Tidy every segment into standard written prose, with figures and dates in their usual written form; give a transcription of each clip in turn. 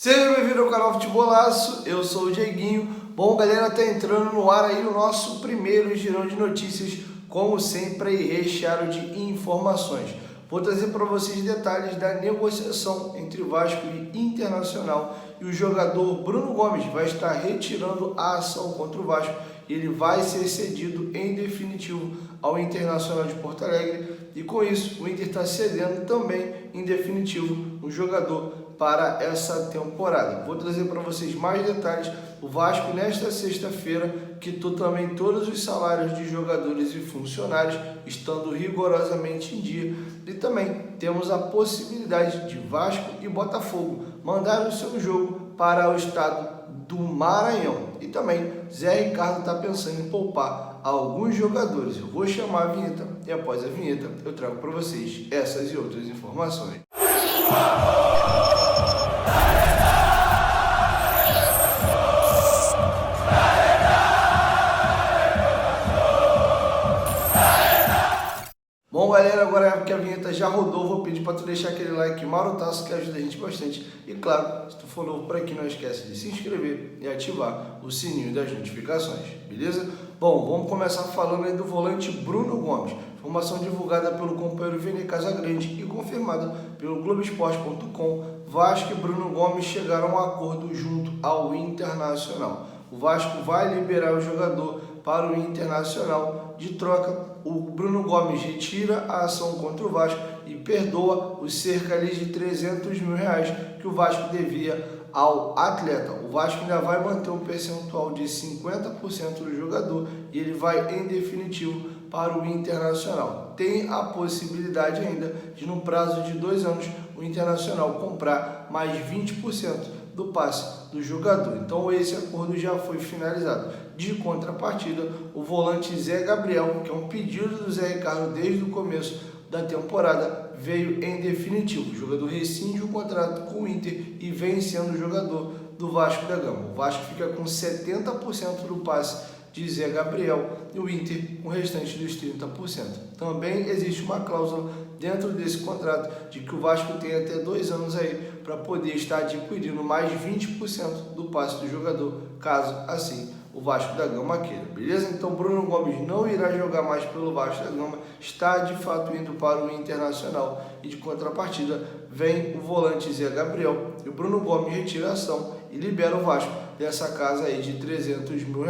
Seja bem-vindo ao canal Futebolaço, eu sou o Dieguinho. Bom, galera, tá entrando no ar aí o nosso primeiro girão de notícias, como sempre aí recheado de informações. Vou trazer para vocês detalhes da negociação entre Vasco e Internacional, e o jogador Bruno Gomes vai estar retirando a ação contra o Vasco e ele vai ser cedido em definitivo ao Internacional de Porto Alegre, e com isso o Inter está cedendo também em definitivo o jogador para essa temporada. Vou trazer para vocês mais detalhes. O Vasco nesta sexta-feira quitou também todos os salários de jogadores e funcionários, estando rigorosamente em dia, e também temos a possibilidade de Vasco e Botafogo mandar o seu jogo para o estado do Maranhão. E também Zé Ricardo está pensando em poupar alguns jogadores. Eu vou chamar a vinheta e após a vinheta eu trago para vocês essas e outras informações. Bom, galera, agora que a vinheta já rodou, vou pedir para tu deixar aquele like marotaço que ajuda a gente bastante. E claro, se tu for novo por aqui, não esquece de se inscrever e ativar o sininho das notificações, beleza? Bom, vamos começar falando aí do volante Bruno Gomes. Informação divulgada pelo companheiro Vini Casagrande e confirmada pelo Globoesporte.com. Vasco e Bruno Gomes chegaram a um acordo junto ao Internacional. O Vasco vai liberar o jogador para o Internacional. De troca, o Bruno Gomes retira a ação contra o Vasco e perdoa os cerca de R$300 mil que o Vasco devia ao atleta. O Vasco ainda vai manter um percentual de 50% do jogador e ele vai em definitivo para o Internacional. Tem a possibilidade ainda de, no prazo de 2 anos, o Internacional comprar mais 20% do passe do jogador. Então esse acordo já foi finalizado. De contrapartida, o volante Zé Gabriel, que é um pedido do Zé Ricardo desde o começo da temporada, veio em definitivo. O jogador rescinde o contrato com o Inter e vem sendo jogador do Vasco da Gama. O Vasco fica com 70% do passe de Zé Gabriel e o Inter com o restante dos 30%. Também existe uma cláusula dentro desse contrato de que o Vasco tem até 2 anos aí para poder estar adquirindo mais 20% do passe do jogador, caso assim o Vasco da Gama queira, beleza? Então Bruno Gomes não irá jogar mais pelo Vasco da Gama, está de fato indo para o Internacional, e de contrapartida vem o volante Zé Gabriel e o Bruno Gomes retira a ação e libera o Vasco dessa casa aí de R$300 mil.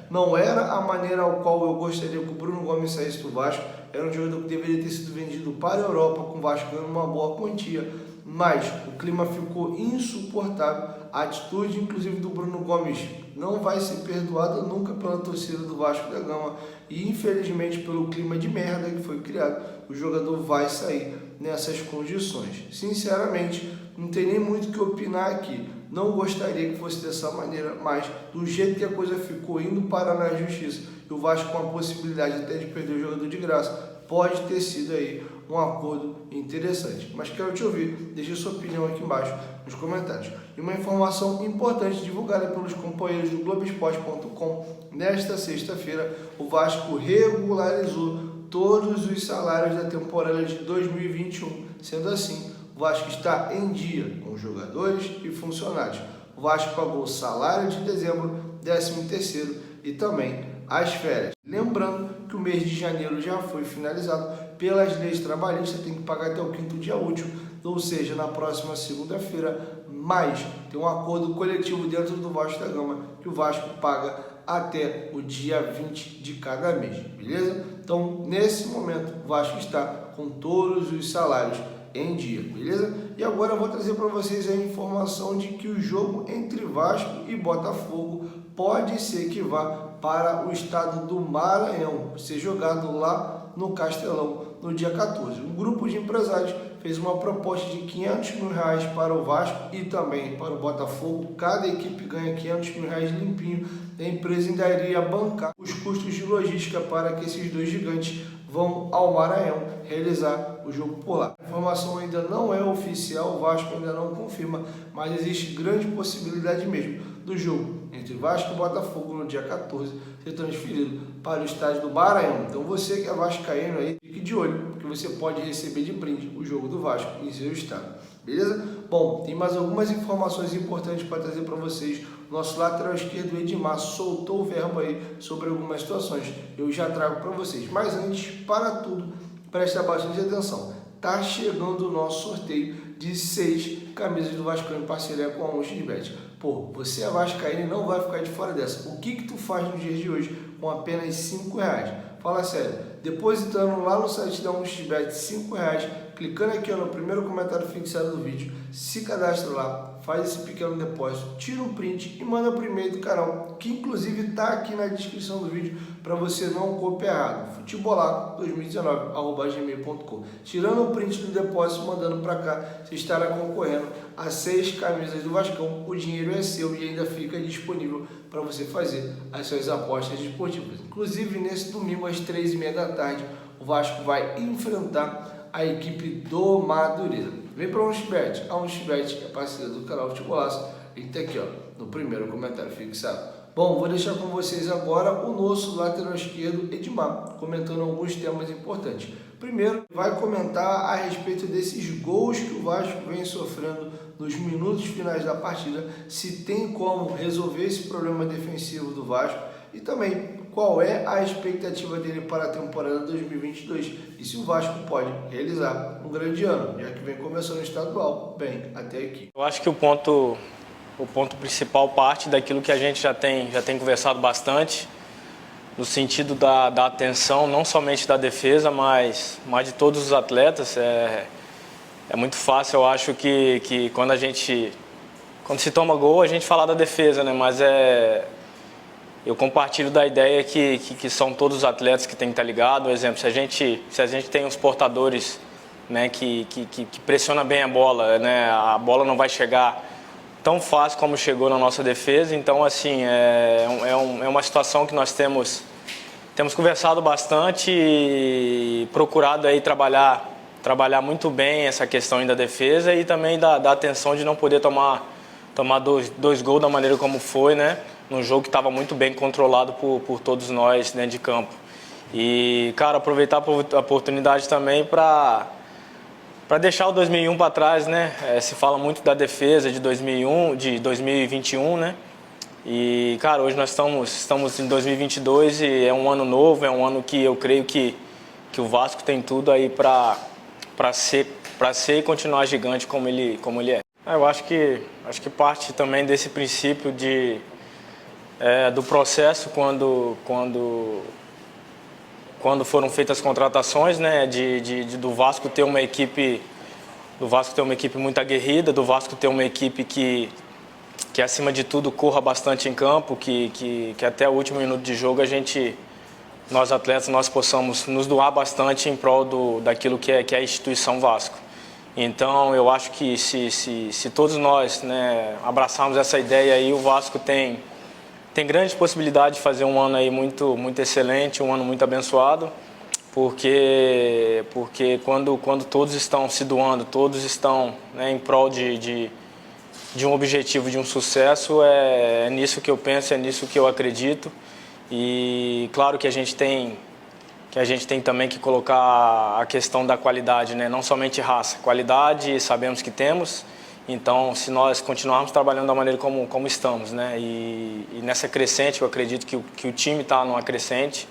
Não era a maneira ao qual eu gostaria que o Bruno Gomes saísse do Vasco. Era um jogador que deveria ter sido vendido para a Europa, com o Vasco ganhando uma boa quantia, mas o clima ficou insuportável. A atitude, inclusive, do Bruno Gomes não vai ser perdoada nunca pela torcida do Vasco da Gama, e infelizmente pelo clima de merda que foi criado, o jogador vai sair nessas condições. Sinceramente, não tem nem muito o que opinar aqui. Não gostaria que fosse dessa maneira, mas do jeito que a coisa ficou indo parar na justiça, e o Vasco com a possibilidade até de perder o jogador de graça, pode ter sido aí um acordo interessante. Mas quero te ouvir, deixe sua opinião aqui embaixo nos comentários. E uma informação importante divulgada pelos companheiros do Globoesporte.com: nesta sexta-feira o Vasco regularizou todos os salários da temporada de 2021. Sendo assim, o Vasco está em dia com os jogadores e funcionários. O Vasco pagou o salário de dezembro, 13º e também as férias. Lembrando que o mês de janeiro já foi finalizado. Pelas leis trabalhistas tem que pagar até o 5º dia útil, ou seja, na próxima segunda-feira, mas tem um acordo coletivo dentro do Vasco da Gama que o Vasco paga até o dia 20 de cada mês, beleza? Então, nesse momento, o Vasco está com todos os salários em dia, beleza? E agora eu vou trazer para vocês a informação de que o jogo entre Vasco e Botafogo pode ser que vá para o estado do Maranhão, ser jogado lá no Castelão no dia 14. Um grupo de empresários fez uma proposta de R$500 mil para o Vasco e também para o Botafogo. Cada equipe ganha R$500 mil limpinho. A empresa ainda iria bancar os custos de logística para que esses dois gigantes vão ao Maranhão realizar o jogo por lá. A informação ainda não é oficial, o Vasco ainda não confirma, mas existe grande possibilidade mesmo do jogo entre Vasco e Botafogo no dia 14 ser transferido para o estádio do Maranhão. Então você que é vascaíno aí, fique de olho, porque você pode receber de brinde o jogo do Vasco em seu estado. beleza? Bom, tem mais algumas informações importantes para trazer para vocês. Nosso lateral esquerdo, Edmar, soltou o verbo aí sobre algumas situações. Eu já trago para vocês. Mas antes, para tudo, presta bastante atenção. Tá chegando o nosso sorteio de 6 camisas do Vasco em parceria com a 1xBet. Pô, você é vascaíno e não vai ficar de fora dessa. O que tu faz no dia de hoje com apenas R$5? Fala sério, depositando lá no site da 1xBet R$5, clicando aqui no primeiro comentário fixado do vídeo, se cadastra lá, faz esse pequeno depósito, tira um print e manda para o e-mail do canal, que inclusive está aqui na descrição do vídeo para você não copiar errado, futebolaco2019@gmail.com. Tirando o print do depósito, mandando para cá, você estará concorrendo a 6 camisas do Vascão. O dinheiro é seu e ainda fica disponível para você fazer as suas apostas esportivas. Inclusive nesse domingo às 3h30 da tarde, o Vasco vai enfrentar a equipe do Madureira. Vem para a 1xBet. A 1xBet é parceira do canal Futebolaço. Ele está aqui, ó, no primeiro comentário fixado. Bom, vou deixar com vocês agora o nosso lateral esquerdo, Edmar, comentando alguns temas importantes. Primeiro, vai comentar a respeito desses gols que o Vasco vem sofrendo nos minutos finais da partida, se tem como resolver esse problema defensivo do Vasco e também qual é a expectativa dele para a temporada 2022 e se o Vasco pode realizar um grande ano, já que vem começando o estadual bem até aqui. Eu acho que o ponto principal parte daquilo que a gente já tem conversado bastante, no sentido da atenção, não somente da defesa, mas de todos os atletas. É muito fácil, eu acho, que quando se toma gol, a gente fala da defesa, né? Mas eu compartilho da ideia que são todos os atletas que têm que estar ligados. Por exemplo, se a gente tem os portadores, né, que pressiona bem a bola, né, a bola não vai chegar tão fácil como chegou na nossa defesa. Então, assim, é uma situação que nós temos conversado bastante e procurado aí trabalhar muito bem essa questão aí da defesa e também da atenção de não poder tomar dois gols da maneira como foi, né? Num jogo que estava muito bem controlado por todos nós dentro de campo. E, cara, aproveitar a oportunidade também para deixar o 2001 para trás, né? Se fala muito da defesa de 2021, né? E, cara, hoje nós estamos em 2022 e é um ano novo, é um ano que eu creio que o Vasco tem tudo aí para ser e continuar gigante como ele é. Eu acho que parte também desse princípio do processo quando foram feitas as contratações, né, do Vasco ter uma equipe muito aguerrida, do Vasco ter uma equipe que acima de tudo corra bastante em campo, que até o último minuto de jogo nós atletas possamos nos doar bastante em prol daquilo que é a instituição Vasco. Então eu acho que se todos nós, né, abraçarmos essa ideia aí, o Vasco tem grande possibilidade de fazer um ano aí muito excelente, um ano muito abençoado, porque quando todos estão se doando, todos estão, né, em prol de um objetivo, de um sucesso, é nisso que eu penso, é nisso que eu acredito. E claro que a gente tem também que colocar a questão da qualidade, né? Não somente raça, qualidade sabemos que temos. Então, se nós continuarmos trabalhando da maneira como estamos, né? E nessa crescente, eu acredito que o time está numa crescente.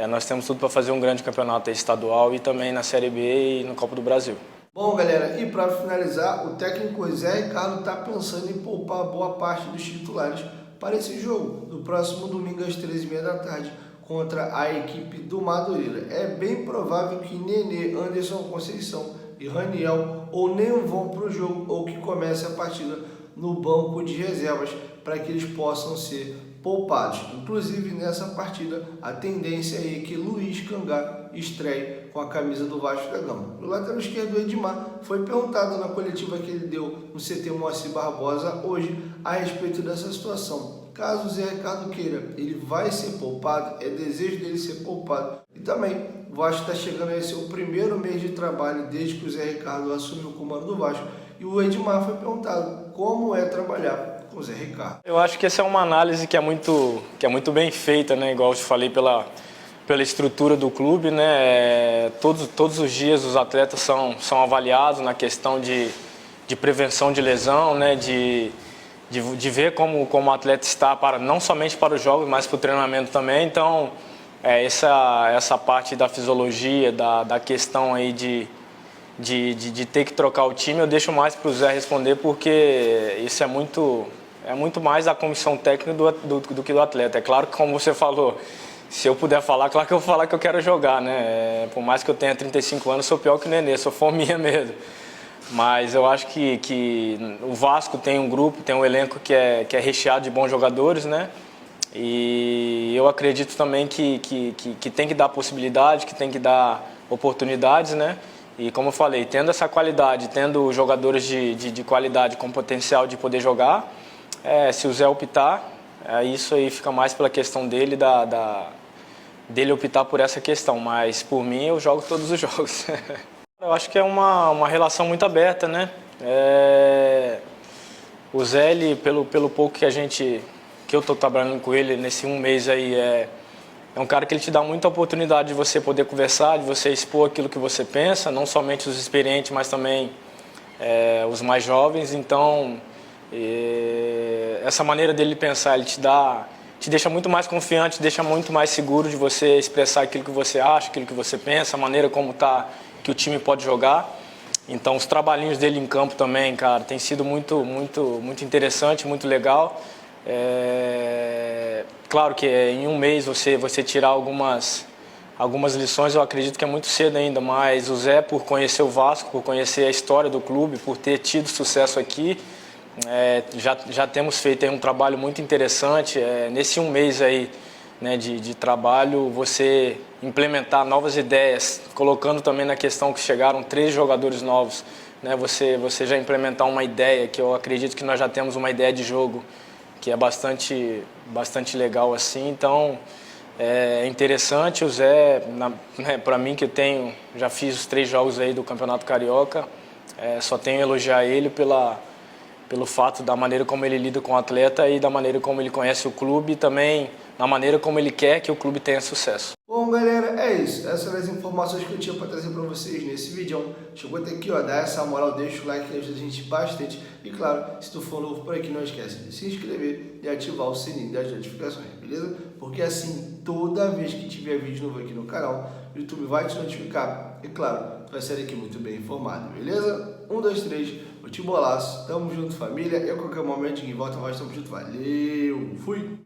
Nós temos tudo para fazer um grande campeonato estadual e também na Série B e no Copa do Brasil. Bom, galera, e para finalizar, o técnico Zé Ricardo está pensando em poupar boa parte dos titulares para esse jogo, no próximo domingo às 13h30 da tarde, contra a equipe do Madureira. É bem provável que Nenê, Anderson Conceição e Raniel ou nem vão para o jogo ou que comece a partida no banco de reservas para que eles possam ser poupados. Inclusive nessa partida a tendência é que Luiz Cangá estreie com a camisa do Vasco da Gama. O lateral esquerdo Edmar foi perguntado na coletiva que ele deu no CT Moacir Barbosa hoje a respeito dessa situação. Caso o Zé Ricardo queira, ele vai ser poupado, é desejo dele ser poupado. E também o Vasco está chegando a esse seu primeiro mês de trabalho desde que o Zé Ricardo assumiu o comando do Vasco. E o Edmar foi perguntado como é trabalhar com o Zé Ricardo. Eu acho que essa é uma análise que é muito bem feita, né? Igual eu te falei, pela estrutura do clube, né? Todos os dias os atletas são avaliados na questão de de prevenção de lesão, né, de ver como o atleta está, não somente para os jogos, mas para o treinamento também. Então, essa parte da fisiologia, da questão aí de ter que trocar o time, eu deixo mais para o Zé responder, porque isso é muito mais da comissão técnica do que do atleta. É claro que, como você falou, se eu puder falar, claro que eu vou falar que eu quero jogar, né? Por mais que eu tenha 35 anos, sou pior que o Nenê, sou fominha mesmo. Mas eu acho que o Vasco tem um grupo, tem um elenco que é recheado de bons jogadores, né? E eu acredito também que tem que dar possibilidade, que tem que dar oportunidades, né? E como eu falei, tendo essa qualidade, tendo jogadores de qualidade com potencial de poder jogar, se o Zé optar, isso aí fica mais pela questão dele, dele optar por essa questão. Mas por mim eu jogo todos os jogos. Eu acho que é uma relação muito aberta, né? O Zé, ele, pelo pouco que eu estou trabalhando com ele nesse um mês aí, é um cara que ele te dá muita oportunidade de você poder conversar, de você expor aquilo que você pensa, não somente os experientes, mas também os mais jovens. Então, essa maneira dele pensar, ele te deixa muito mais confiante, te deixa muito mais seguro de você expressar aquilo que você acha, aquilo que você pensa, a maneira como que o time pode jogar. Então, os trabalhinhos dele em campo também, cara, tem sido muito interessante, muito legal. Claro que em um mês você tirar algumas lições, eu acredito que é muito cedo ainda, mas o Zé, por conhecer o Vasco, por conhecer a história do clube, por ter tido sucesso aqui, já temos feito aí um trabalho muito interessante. Nesse um mês aí, né, de trabalho, você implementar novas ideias, colocando também na questão que chegaram 3 jogadores novos, né, você já implementar uma ideia, que eu acredito que nós já temos uma ideia de jogo que é bastante legal assim. Então é interessante. O Zé, para mim, que já fiz os 3 jogos aí do Campeonato Carioca, só tenho a elogiar ele pelo fato da maneira como ele lida com o atleta e da maneira como ele conhece o clube, e também na maneira como ele quer que o clube tenha sucesso. Bom, galera, é isso. Essas são as informações que eu tinha para trazer para vocês nesse vídeo. Chegou até aqui, ó, dá essa moral, deixa o like que ajuda a gente bastante. E claro, se tu for novo por aqui, não esquece de se inscrever e ativar o sininho das notificações, beleza? Porque assim, toda vez que tiver vídeo novo aqui no canal, o YouTube vai te notificar. E claro, tu vai sair aqui muito bem informado, beleza? 1, 2, 3, o Timolaço, tamo junto, família. E a qualquer momento em volta nós estamos junto. Valeu, fui!